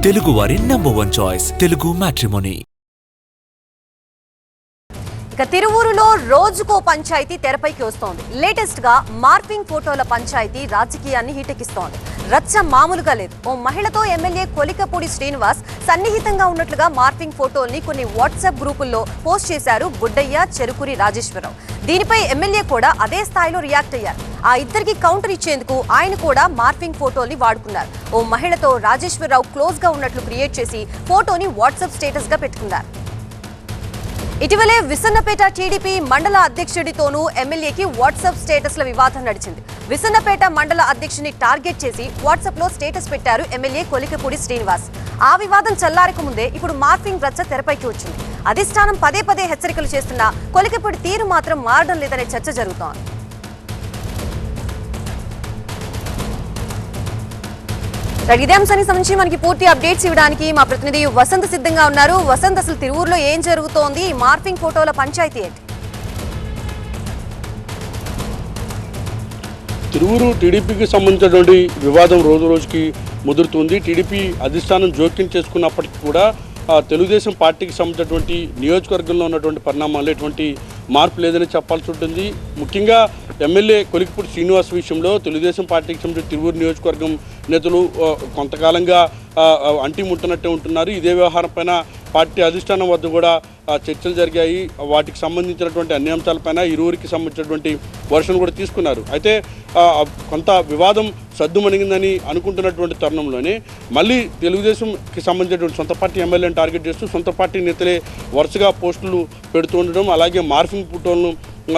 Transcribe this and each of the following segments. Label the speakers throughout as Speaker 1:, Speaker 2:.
Speaker 1: తెలుగువారి #1 choice Telugu matrimony.
Speaker 2: ఇక తిరువూరులో రోజుకో పంచాయతీ తెరపైకి వస్తోంది. లేటెస్ట్ గా మార్పింగ్ ఫోటోల పంచాయతీ రాజకీయాన్ని హీటెక్కిస్తోంది. రచ్చ మామూలుగా లేదు. ఓ మహిళతో ఎమ్మెల్యే కొలికపూడి శ్రీనివాస్ సన్నిహితంగా ఉన్నట్లుగా మార్పింగ్ ఫోటోల్ని కొన్ని వాట్సాప్ గ్రూపుల్లో పోస్ట్ చేశారు బుడ్డయ్య, చెరుకూరి రాజేశ్వరరావు. దీనిపై ఎమ్మెల్యే కూడా అదే స్థాయిలో రియాక్ట్ అయ్యారు. ఆ ఇద్దరికి కౌంటర్ ఇచ్చేందుకు ఆయన కూడా మార్పింగ్ ఫోటోల్ని వాడుకున్నారు. ఓ మహిళతో రాజేశ్వరరావు క్లోజ్ గా ఉన్నట్లు క్రియేట్ చేసి ఫోటోని వాట్సాప్ స్టేటస్ గా పెట్టుకున్నారు. ఇటీవలే విసన్నపేట టీడీపీ మండల అధ్యక్షుడితోనూ ఎమ్మెల్యేకి వాట్సాప్ స్టేటస్ల వివాదం నడిచింది. విసన్నపేట మండల అధ్యక్షుడిని టార్గెట్ చేసి వాట్సాప్ లో స్టేటస్ పెట్టారు ఎమ్మెల్యే కొలికపూడి శ్రీనివాస్. ఆ వివాదం చల్లారక ముందే ఇప్పుడు మార్పింగ్ రచ్చ తెరపైకి వచ్చింది. అధిష్టానం పదే పదే హెచ్చరికలు చేస్తున్నా కొలికపూడి తీరు మాత్రం మారడం లేదనే చర్చ జరుగుతోంది. ఇదే అంశానికి సంబంధించి మనకి పూర్తి అప్డేట్స్ ఇవ్వడానికి మా ప్రతినిధి వసంత్ సిద్ధంగా ఉన్నారు. వసంత్, అసలు తిరువూరులో ఏం జరుగుతోంది? మార్పింగ్ ఫోటోల పంచాయతీ ఏంటి?
Speaker 3: తిరువూరు టీడీపీకి సంబంధించినటువంటి వివాదం రోజు రోజుకి ముదురుతుంది. టీడీపీ అధిష్టానం జోక్యం చేసుకున్నప్పటికీ కూడా తెలుగుదేశం పార్టీకి సంబంధించినటువంటి నియోజకవర్గంలో ఉన్నటువంటి పరిణామాలు ఎటువంటి మార్పు లేదని చెప్పాల్సి ఉంటుంది. ముఖ్యంగా ఎమ్మెల్యే కొలికపూడి శ్రీనివాస్ విషయంలో తెలుగుదేశం పార్టీకి సంబంధించిన తిరువూరు నియోజకవర్గం నేతలు కొంతకాలంగా అంటిముట్టనట్టే ఉంటున్నారు. ఇదే వ్యవహారం పైన పార్టీ అధిష్టానం వద్ద కూడా చర్చలు జరిగాయి. వాటికి సంబంధించినటువంటి అన్ని అంశాలపైన ఇరువురికి సంబంధించినటువంటి వర్షన్ కూడా తీసుకున్నారు. అయితే కొంత వివాదం సద్దుమణిగిందని అనుకుంటున్నటువంటి తరుణంలోనే మళ్ళీ తెలుగుదేశంకి సంబంధించినటువంటి సొంత పార్టీ ఎమ్మెల్యేని టార్గెట్ చేస్తూ సొంత పార్టీ నేతలే వరుసగా పోస్టులు పెడుతూ ఉండడం, అలాగే మార్పింగ్ ఫోటోలను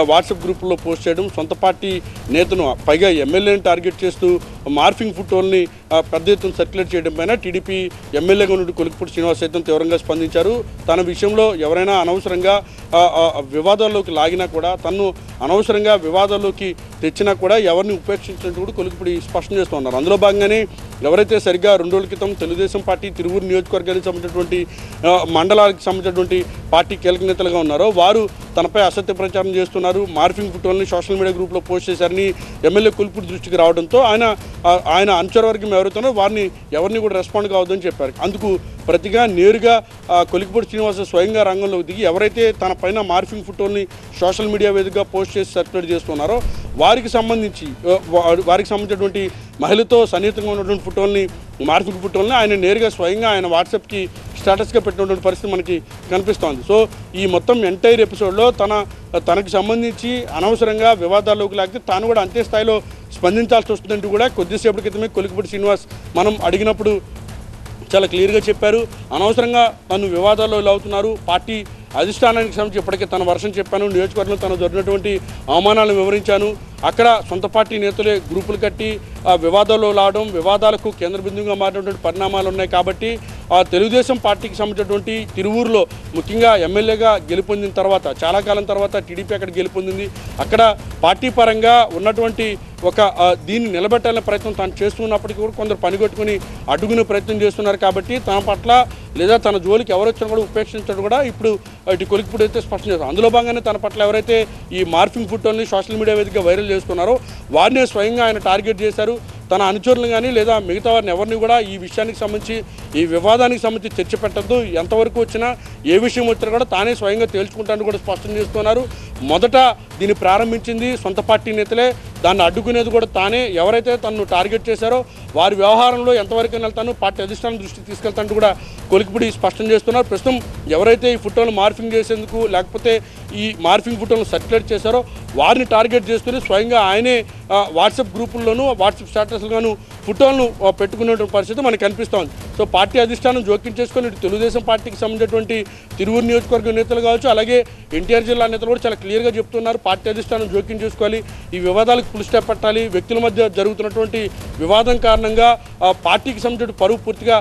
Speaker 3: వాట్సాప్ గ్రూపుల్లో పోస్ట్ చేయడం, సొంత పార్టీ నేతను పైగా ఎమ్మెల్యేని టార్గెట్ చేస్తూ మార్పింగ్ ఫోటోల్ని పెద్ద ఎత్తున సర్క్యులేట్ చేయడం పైన టీడీపీ ఎమ్మెల్యేగా నుండి కొలికపూడి శ్రీనివాస్ సైతం తీవ్రంగా స్పందించారు. తన విషయంలో ఎవరైనా అనవసరంగా వివాదాల్లోకి లాగినా కూడా, తను అనవసరంగా వివాదాల్లోకి తెచ్చినా కూడా ఎవరిని ఉపేక్షించినట్టు కూడా కొలికపూడి స్పష్టం చేస్తూ ఉన్నారు. అందులో భాగంగానే ఎవరైతే సరిగ్గా 2 రోజుల క్రితం తెలుగుదేశం పార్టీ తిరువూరు నియోజకవర్గానికి సంబంధించినటువంటి మండలానికి సంబంధించిన పార్టీ కీలక నేతలుగా ఉన్నారో వారు తనపై అసత్య ప్రచారం చేస్తున్నారు, మార్పింగ్ ఫోటోల్ని సోషల్ మీడియా గ్రూప్లో పోస్ట్ చేశారని ఎమ్మెల్యే కొలికపూడి దృష్టికి రావడంతో ఆయన అనుచరవర్గం ఎవరుతున్నారో వారిని ఎవరిని కూడా రెస్పాండ్ కావద్దని చెప్పారు. అందుకు ప్రతిగా నేరుగా కొలికపూడి శ్రీనివాస స్వయంగా రంగంలోకి దిగి ఎవరైతే తన పైన మార్పింగ్ ఫోటోల్ని సోషల్ మీడియా వేదికగా పోస్ట్ చేసి సర్క్యులేట్ చేస్తున్నారో వారికి సంబంధించినటువంటి మహిళతో సన్నిహితంగా ఉన్నటువంటి ఫోటోల్ని మార్పింగ్ ఫోటోల్ని ఆయన నేరుగా స్వయంగా ఆయన వాట్సాప్కి స్టేటస్గా పెట్టినటువంటి పరిస్థితి మనకి కనిపిస్తోంది. సో ఈ మొత్తం ఎంటైర్ ఎపిసోడ్లో తనకు సంబంధించి అనవసరంగా వివాదాల్లోకి లాగితే తాను కూడా అంతే స్థాయిలో స్పందించాల్సి వస్తుందంటూ కూడా కొద్దిసేపటి క్రితమే కొలికపూడి శ్రీనివాస్ మనం అడిగినప్పుడు చాలా క్లియర్గా చెప్పారు. అనవసరంగా తను వివాదాల్లో అవుతున్నారు. పార్టీ అధిష్టానానికి సంబంధించి ఇప్పటికే తన వర్షం చెప్పాను, నియోజకవర్గంలో తను జరిగినటువంటి అవమానాలను వివరించాను. అక్కడ సొంత పార్టీ నేతలే గ్రూపులు కట్టి వివాదాల్లో రావడం, వివాదాలకు కేంద్ర బిందువుగా మారినటువంటి పరిణామాలు ఉన్నాయి. కాబట్టి తెలుగుదేశం పార్టీకి సంబంధించినటువంటి తిరువూరులో ముఖ్యంగా ఎమ్మెల్యేగా గెలుపొందిన తర్వాత చాలా కాలం తర్వాత టీడీపీ అక్కడ గెలుపొందింది. అక్కడ పార్టీ పరంగా ఉన్నటువంటి దీన్ని నిలబెట్టాలనే ప్రయత్నం తాను చేస్తున్నప్పటికీ కూడా కొందరు పనిగొట్టుకుని అడ్డుకునే ప్రయత్నం చేస్తున్నారు. కాబట్టి తన పట్ల లేదా తన జోలికి ఎవరు వచ్చినా కూడా ఉపేక్షించడం కూడా ఇప్పుడు ఇటు కొలికపూడి అయితే స్పష్టం చేస్తారు. అందులో భాగంగానే తన పట్ల ఎవరైతే ఈ మార్పింగ్ ఫోటోల్ని సోషల్ మీడియా వేదికగా వైరల్ చేస్తున్నారో వారినే స్వయంగా ఆయన టార్గెట్ చేశారు. తన అనుచరులు కానీ లేదా మిగతా వారిని ఎవరిని కూడా ఈ విషయానికి సంబంధించి ఈ వివాదానికి సంబంధించి చర్చ పెట్టద్దు, ఎంతవరకు వచ్చినా ఏ విషయం వచ్చినా కూడా తానే స్వయంగా తేల్చుకుంటానని కూడా స్పష్టం చేస్తున్నారు. మొదట దీన్ని ప్రారంభించింది సొంత పార్టీ నేతలే, దాన్ని అడ్డుకునేది కూడా తానే. ఎవరైతే తనను టార్గెట్ చేశారో వారి వ్యవహారంలో ఎంతవరకు వెళ్తాను పార్టీ అధిష్టానం దృష్టికి తీసుకెళ్తాను కూడా కొలికపూడి స్పష్టం చేస్తున్నారు. ప్రస్తుతం ఎవరైతే ఈ ఫోటోలు మార్పింగ్ చేసేందుకు లేకపోతే ఈ మార్పింగ్ ఫోటోలను సర్క్యులేట్ చేశారో వారిని టార్గెట్ చేసుకుని స్వయంగా ఆయనే వాట్సాప్ గ్రూపుల్లోనూ వాట్సాప్ స్టేటస్లోనూ ఫోటోలను పెట్టుకునేటువంటి పరిస్థితి మనకు కనిపిస్తోంది. సో పార్టీ అధిష్టానం జోక్యం చేసుకొని ఇటు తెలుగుదేశం పార్టీకి సంబంధించినటువంటి తిరువూరు నియోజకవర్గ నేతలు కావచ్చు, అలాగే ఎన్టీఆర్ జిల్లా నేతలు కూడా చాలా క్లియర్గా చెప్తున్నారు పార్టీ అధిష్టానం జోక్యం చేసుకోవాలి, ఈ వివాదాలకు ఫుల్ స్టాప్ పెట్టాలి. వ్యక్తుల మధ్య జరుగుతున్నటువంటి వివాదం కారణంగా పార్టీకి సంబంధించిన పరువు పూర్తిగా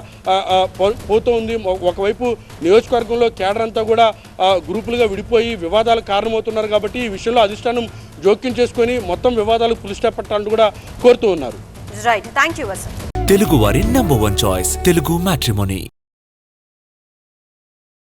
Speaker 3: పోతూ ఉంది. ఒకవైపు నియోజకవర్గంలో కేడర్ అంతా కూడా గ్రూపులుగా విడిపోయి వివాదాలకు కారణమవుతున్నారు. కాబట్టి ఈ విషయంలో అధిష్టానం జోక్యం చేసుకొని మొత్తం వివాదాలకు ఫుల్ స్టాప్ పెట్టాలని కూడా కోరుతూ ఉన్నారు.
Speaker 1: తెలుగువారి #1 చాయిస్ తెలుగు మ్యాట్రిమోనీ.